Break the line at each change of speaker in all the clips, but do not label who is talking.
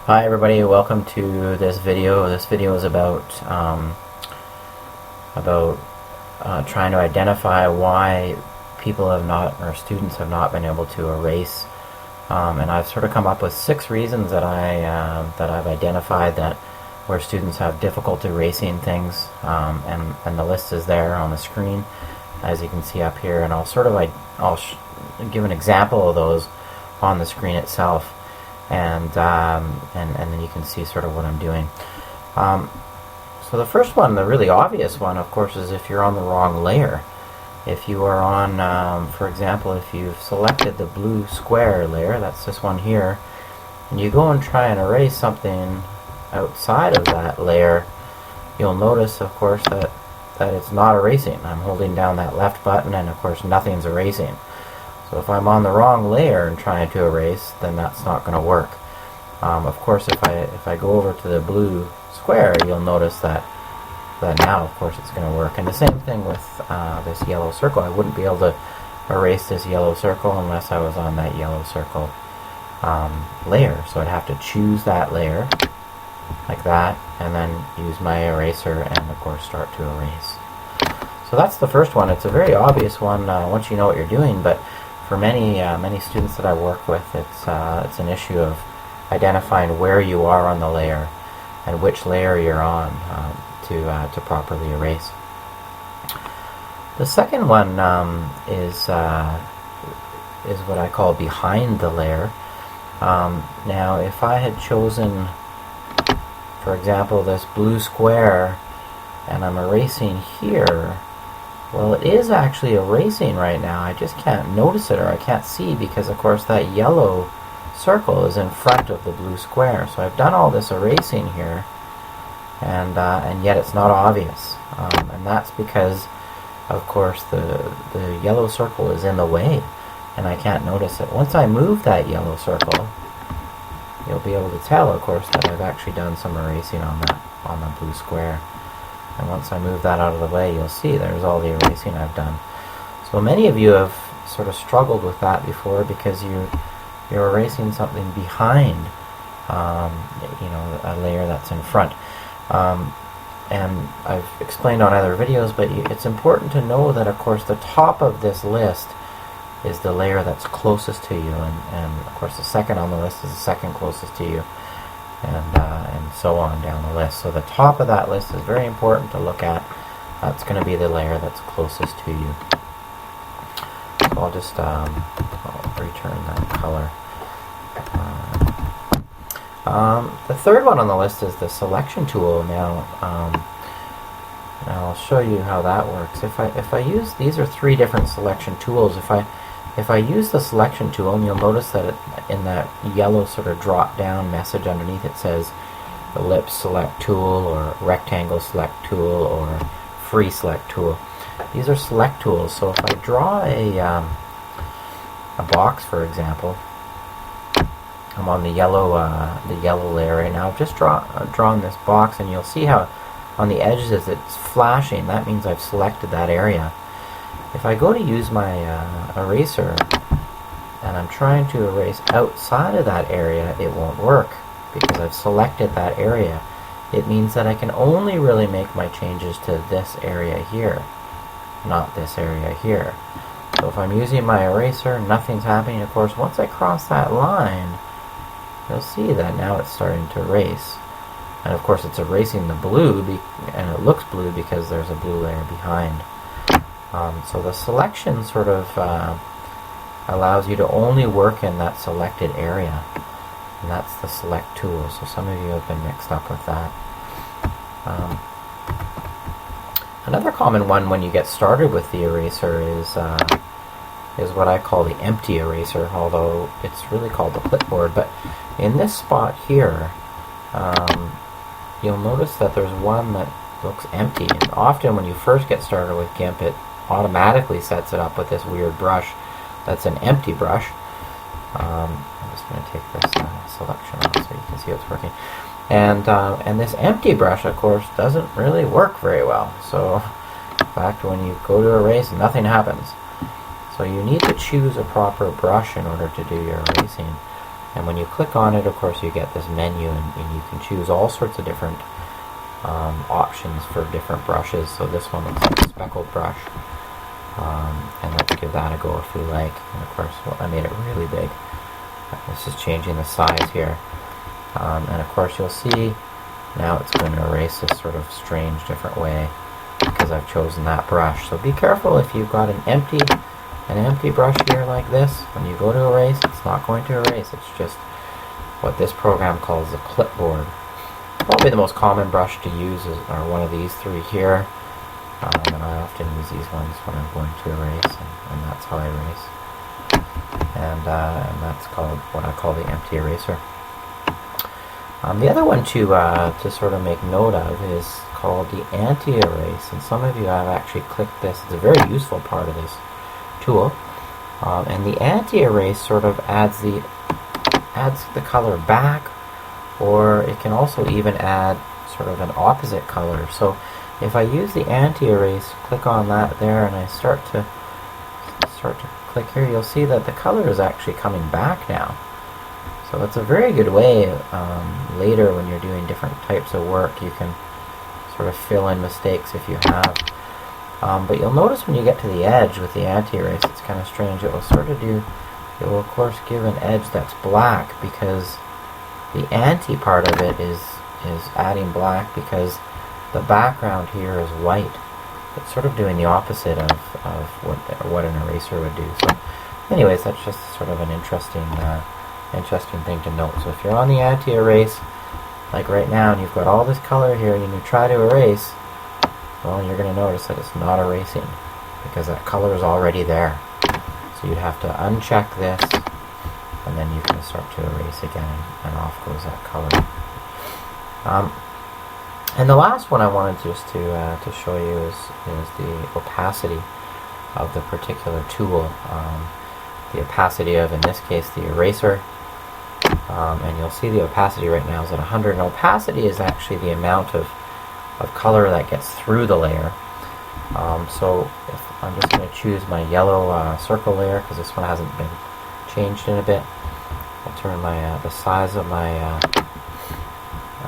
Hi everybody, welcome to this video. This video is about trying to identify why people have not, or students have not been able to erase. And I've sort of come up with 6 reasons that I've identified that where students have difficulty erasing things, and the list is there on the screen, as you can see up here. And I'll give an example of those on the screen itself. And then you can see sort of what I'm doing. So the first one, the really obvious one, of course, is if you're on the wrong layer. If you are on, for example, if you've selected the blue square layer, that's this one here, and you go and try and erase something outside of that layer, you'll notice, of course, that it's not erasing. I'm holding down that left button, and of course nothing's erasing. So if I'm on the wrong layer and trying to erase, then that's not going to work. Of course, if I go over to the blue square, you'll notice that now, of course, it's going to work. And the same thing with this yellow circle. I wouldn't be able to erase this yellow circle unless I was on that yellow circle layer. So I'd have to choose that layer like that, and then use my eraser, and of course start to erase. So that's the first one. It's a very obvious one once you know what you're doing, but for many students that I work with, it's an issue of identifying where you are on the layer and which layer you're on to properly erase. The second one is what I call behind the layer. Now, if I had chosen, for example, this blue square, and I'm erasing here, well, it is actually erasing right now. I just can't notice it, or I can't see, because of course that yellow circle is in front of the blue square. So I've done all this erasing here, and yet it's not obvious. And that's because, of course, the yellow circle is in the way, and I can't notice it. Once I move that yellow circle, you'll be able to tell, of course, that I've actually done some erasing on the blue square. And once I move that out of the way, you'll see there's all the erasing I've done. So many of you have sort of struggled with that before, because you're erasing something behind, a layer that's in front. And I've explained on other videos, but it's important to know that, of course, the top of this list is the layer that's closest to you, and of course the second on the list is the second closest to you, and so on down the list. So the top of that list is very important to look at. That's going to be the layer that's closest to you. So I'll just I'll return that color. The third one on the list is the selection tool. Now I'll show you how that works. If I use, these are 3 different selection tools. If I use the selection tool, and you'll notice that in that yellow sort of drop down message underneath, it says ellipse select tool, or rectangle select tool, or free select tool. These are select tools. So if I draw a box, for example, I'm on the yellow layer right now. I've just drawn this box, and you'll see how on the edges it's flashing. That means I've selected that area. If I go to use my eraser, and I'm trying to erase outside of that area, it won't work, because I've selected that area. It means that I can only really make my changes to this area here, not this area here. So if I'm using my eraser, nothing's happening. Of course, once I cross that line, you'll see that now it's starting to erase. And of course it's erasing the blue, and it looks blue because there's a blue layer behind. So the selection sort of allows you to only work in that selected area, and that's the select tool. So some of you have been mixed up with that. Another common one when you get started with the eraser is what I call the empty eraser, although it's really called the clipboard. But in this spot here, you'll notice that there's one that looks empty. And often when you first get started with GIMP, it automatically sets it up with this weird brush that's an empty brush. I'm just going to take this selection off so you can see it's working. And this empty brush, of course, doesn't really work very well. So in fact, when you go to erase, nothing happens. So you need to choose a proper brush in order to do your erasing. And when you click on it, of course, you get this menu, and you can choose all sorts of different options for different brushes. So this one looks like a speckled brush, and let's give that a go if we like. And of course, well, I made it really big. This is changing the size here, and of course you'll see now it's going to erase this sort of strange different way because I've chosen that brush. So be careful if you've got an empty brush here like this. When you go to erase, it's not going to erase. It's just what this program calls a clipboard. Probably the most common brush to use are one of these three here, and I often use these ones when I'm going to erase, and that's how I erase. And that's called what I call the empty eraser. The other one to sort of make note of is called the anti-erase, and some of you have actually clicked this. It's a very useful part of this tool, and the anti-erase sort of adds the color back, or it can also even add sort of an opposite color. So if I use the anti-erase, click on that there, and I start to click here, you'll see that the color is actually coming back now. So it's a very good way later when you're doing different types of work, you can sort of fill in mistakes if you have. But you'll notice when you get to the edge with the anti-erase, it's kind of strange. It will of course give an edge that's black because the anti part of it is adding black because the background here is white. It's sort of doing the opposite of what an eraser would do. So anyways, that's just sort of an interesting thing to note. So if you're on the anti-erase, like right now, and you've got all this color here, and you try to erase, well, you're going to notice that it's not erasing because that color is already there. So you'd have to uncheck this, and then you can start to erase again, and off goes that color. And the last one I wanted just to show you is the opacity of the particular tool. The opacity of, in this case, the eraser. And you'll see the opacity right now is at 100. And opacity is actually the amount of color that gets through the layer. So if I'm just going to choose my yellow circle layer, because this one hasn't been changed in a bit. I'll turn the size of my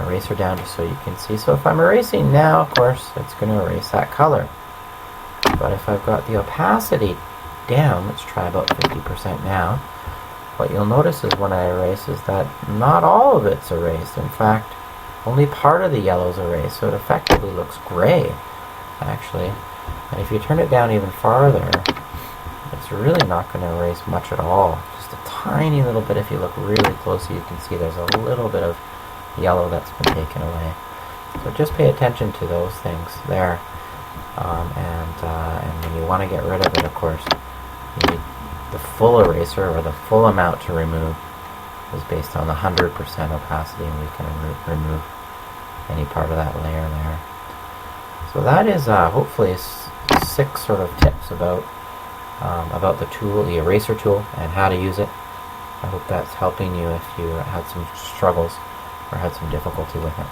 eraser down just so you can see. So if I'm erasing now, of course, it's going to erase that color. But if I've got the opacity down, let's try about 50% now, what you'll notice is when I erase is that not all of it's erased. In fact, only part of the yellow is erased, so it effectively looks gray, actually. And if you turn it down even farther, it's really not going to erase much at all. Just a tiny little bit. If you look really closely, you can see there's a little bit of yellow that's been taken away. So just pay attention to those things there. And when you want to get rid of it, of course, you need the full eraser, or the full amount to remove is based on the 100% opacity, and we can remove any part of that layer there. So that is hopefully 6 sort of tips about the tool, the eraser tool, and how to use it. I hope that's helping you if you had some struggles or had some difficulty with it.